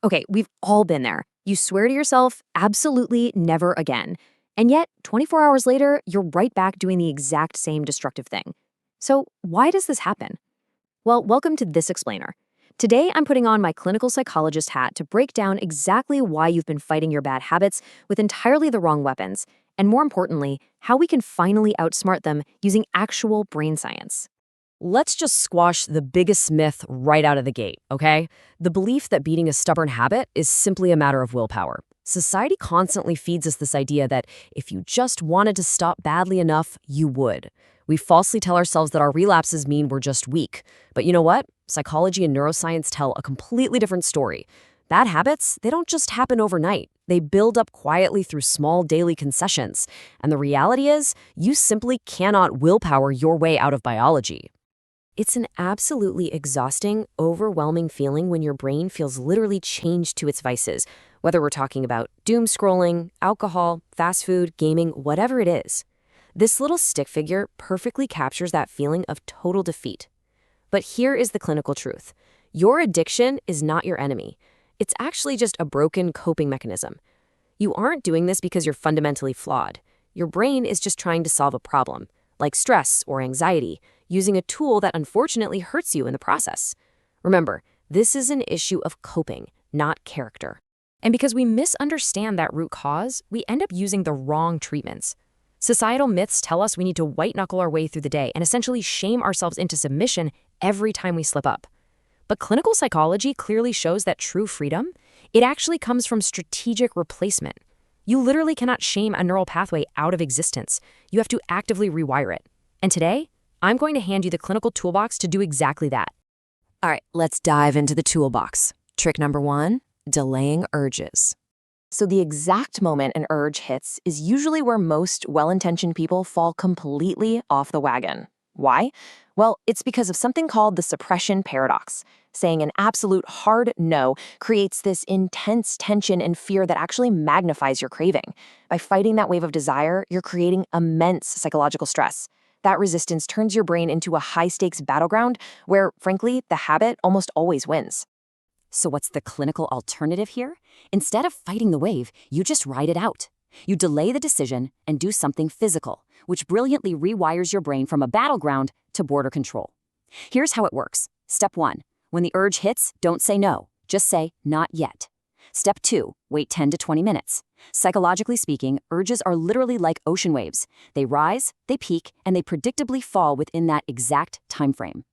Okay, we've all been there. You swear to yourself, absolutely never again. And yet, 24 hours later, you're right back doing the exact same destructive thing. So, why does this happen? Well, welcome to This Explainer. Today, I'm putting on my clinical psychologist hat to break down exactly why you've been fighting your bad habits with entirely the wrong weapons, and more importantly, how we can finally outsmart them using actual brain science. Let's just squash the biggest myth right out of the gate, okay? The belief that beating a stubborn habit is simply a matter of willpower. Society constantly feeds us this idea that if you just wanted to stop badly enough, you would. We falsely tell ourselves that our relapses mean we're just weak. But you know what? Psychology and neuroscience tell a completely different story. Bad habits, they don't just happen overnight. They build up quietly through small daily concessions. And the reality is, you simply cannot willpower your way out of biology. It's an absolutely exhausting, overwhelming feeling when your brain feels literally changed to its vices, whether we're talking about doom scrolling, alcohol, fast food, gaming, whatever it is. This little stick figure perfectly captures that feeling of total defeat. But here is the clinical truth. Your addiction is not your enemy. It's actually just a broken coping mechanism. You aren't doing this because you're fundamentally flawed. Your brain is just trying to solve a problem, like stress or anxiety, using a tool that unfortunately hurts you in the process. Remember, this is an issue of coping, not character. And because we misunderstand that root cause, we end up using the wrong treatments. Societal myths tell us we need to white-knuckle our way through the day and essentially shame ourselves into submission every time we slip up. But clinical psychology clearly shows that true freedom, it actually comes from strategic replacement. You literally cannot shame a neural pathway out of existence. You have to actively rewire it. And today, I'm going to hand you the clinical toolbox to do exactly that. All right, let's dive into the toolbox. Trick number 1, delaying urges. So the exact moment an urge hits is usually where most well-intentioned people fall completely off the wagon. Why? Well, it's because of something called the suppression paradox. Saying an absolute hard no creates this intense tension and fear that actually magnifies your craving. By fighting that wave of desire, you're creating immense psychological stress. That resistance turns your brain into a high-stakes battleground where, frankly, the habit almost always wins. So what's the clinical alternative here? Instead of fighting the wave, you just ride it out. You delay the decision and do something physical, which brilliantly rewires your brain from a battleground to border control. Here's how it works. Step 1, when the urge hits, don't say no. Just say, not yet. Step 2, wait 10 to 20 minutes. Psychologically speaking, urges are literally like ocean waves. They rise, they peak, and they predictably fall within that exact time frame.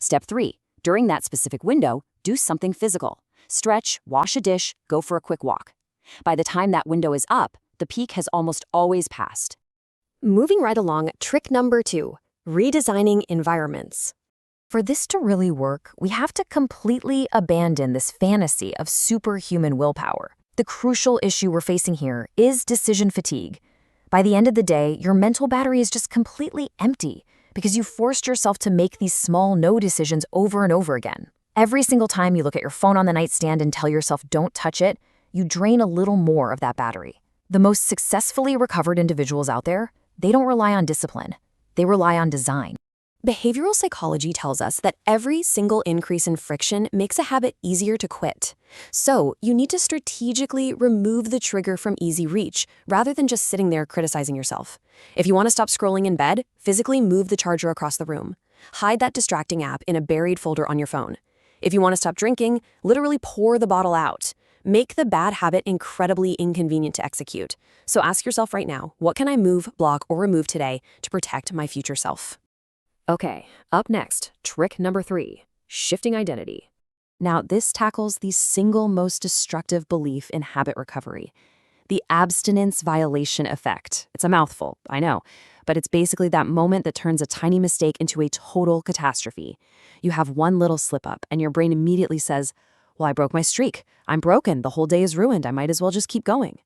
Step 3, during that specific window, do something physical. Stretch, wash a dish, go for a quick walk. By the time that window is up, the peak has almost always passed. Moving right along, trick number 2, redesigning environments. For this to really work, we have to completely abandon this fantasy of superhuman willpower. The crucial issue we're facing here is decision fatigue. By the end of the day, your mental battery is just completely empty because you forced yourself to make these small no decisions over and over again. Every single time you look at your phone on the nightstand and tell yourself don't touch it, you drain a little more of that battery. The most successfully recovered individuals out there, they don't rely on discipline. They rely on design. Behavioral psychology tells us that every single increase in friction makes a habit easier to quit. So, you need to strategically remove the trigger from easy reach, rather than just sitting there criticizing yourself. If you want to stop scrolling in bed, physically move the charger across the room. Hide that distracting app in a buried folder on your phone. If you want to stop drinking, literally pour the bottle out. Make the bad habit incredibly inconvenient to execute. So ask yourself right now, what can I move, block, or remove today to protect my future self? Okay, up next, trick number 3, shifting identity. Now, this tackles the single most destructive belief in habit recovery, the abstinence violation effect. It's a mouthful, I know, but it's basically that moment that turns a tiny mistake into a total catastrophe. You have one little slip up, and your brain immediately says, well, I broke my streak. I'm broken. The whole day is ruined. I might as well just keep going.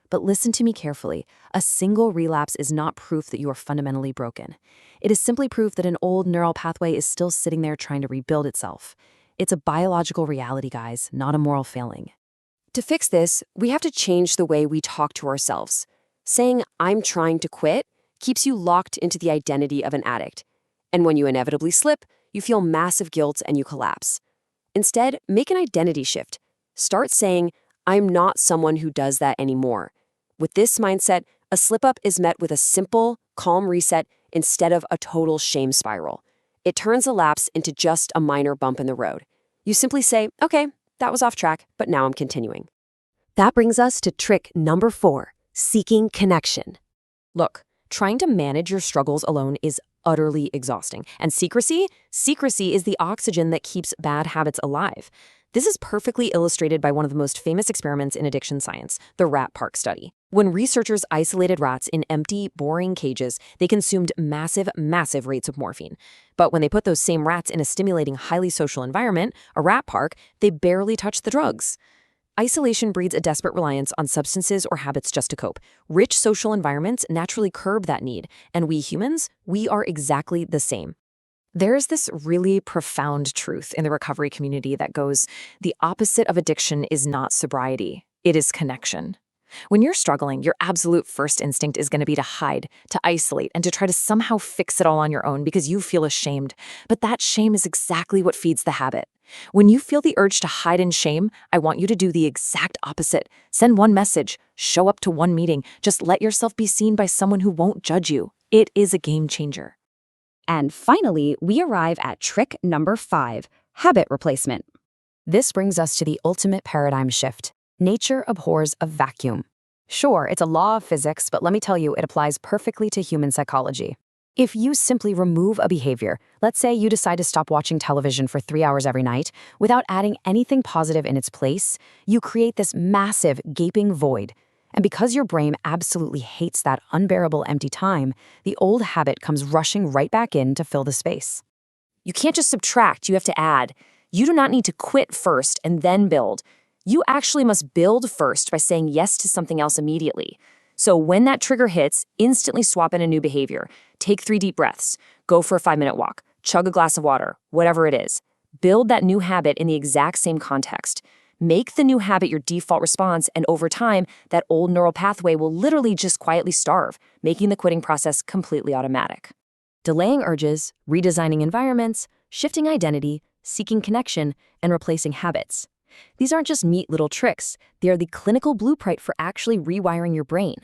But listen to me carefully. A single relapse is not proof that you are fundamentally broken. It is simply proof that an old neural pathway is still sitting there trying to rebuild itself. It's a biological reality, guys, not a moral failing. To fix this, we have to change the way we talk to ourselves. Saying, I'm trying to quit, keeps you locked into the identity of an addict. And when you inevitably slip, you feel massive guilt and you collapse. Instead, make an identity shift. Start saying, I'm not someone who does that anymore. With this mindset, a slip-up is met with a simple, calm reset instead of a total shame spiral. It turns a lapse into just a minor bump in the road. You simply say, okay, that was off track, but now I'm continuing. That brings us to trick number 4, seeking connection. Look, trying to manage your struggles alone is utterly exhausting. And secrecy is the oxygen that keeps bad habits alive. This is perfectly illustrated by one of the most famous experiments in addiction science, the rat park study. When researchers isolated rats in empty, boring cages, they consumed massive rates of morphine. But when they put those same rats in a stimulating, highly social environment, a rat park, they barely touched the drugs. Isolation breeds a desperate reliance on substances or habits just to cope. Rich social environments naturally curb that need, and we humans, we are exactly the same. There's this really profound truth in the recovery community that goes, the opposite of addiction is not sobriety, it is connection. When you're struggling, your absolute first instinct is going to be to hide, to isolate, and to try to somehow fix it all on your own because you feel ashamed. But that shame is exactly what feeds the habit. When you feel the urge to hide in shame, I want you to do the exact opposite. Send one message, show up to one meeting, just let yourself be seen by someone who won't judge you. It is a game changer. And finally, we arrive at trick number 5, habit replacement. This brings us to the ultimate paradigm shift. Nature abhors a vacuum. Sure, it's a law of physics, but let me tell you, it applies perfectly to human psychology. If you simply remove a behavior, let's say you decide to stop watching television for 3 hours every night, without adding anything positive in its place, you create this massive, gaping void. And because your brain absolutely hates that unbearable empty time, the old habit comes rushing right back in to fill the space. You can't just subtract, you have to add. You do not need to quit first and then build. You actually must build first by saying yes to something else immediately. So when that trigger hits, instantly swap in a new behavior. Take 3 deep breaths. Go for a 5-minute walk. Chug a glass of water. Whatever it is. Build that new habit in the exact same context. Make the new habit your default response, and over time, that old neural pathway will literally just quietly starve, making the quitting process completely automatic. Delaying urges, redesigning environments, shifting identity, seeking connection, and replacing habits. These aren't just neat little tricks, they are the clinical blueprint for actually rewiring your brain.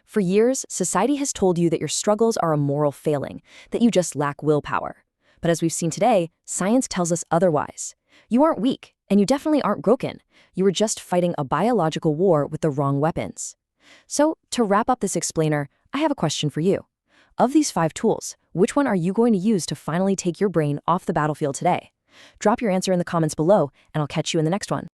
For years, society has told you that your struggles are a moral failing, that you just lack willpower. But as we've seen today, science tells us otherwise. You aren't weak, and you definitely aren't broken. You are just fighting a biological war with the wrong weapons. So, to wrap up this explainer, I have a question for you. Of these 5 tools, which one are you going to use to finally take your brain off the battlefield today? Drop your answer in the comments below, and I'll catch you in the next one.